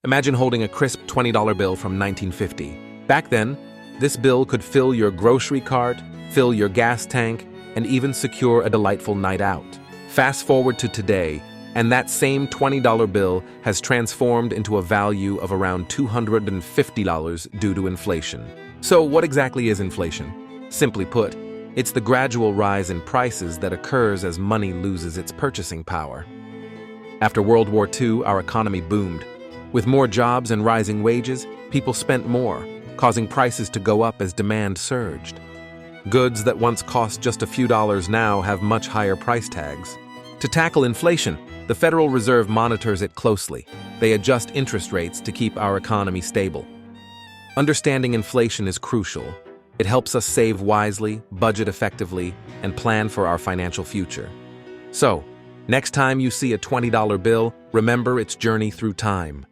Imagine holding a crisp $20 bill from 1950. Back then, this bill could fill your grocery cart, fill your gas tank, and even secure a delightful night out. Fast forward to today, and that same $20 bill has transformed into a value of around $250 due to inflation. So what exactly is inflation? Simply put, it's the gradual rise in prices that occurs as money loses its purchasing power. After World War II, our economy boomed. With more jobs and rising wages, people spent more, causing prices to go up as demand surged. Goods that once cost just a few dollars now have much higher price tags. To tackle inflation, the Federal Reserve monitors it closely. They adjust interest rates to keep our economy stable. Understanding inflation is crucial. It helps us save wisely, budget effectively, and plan for our financial future. So, next time you see a $20 bill, remember its journey through time.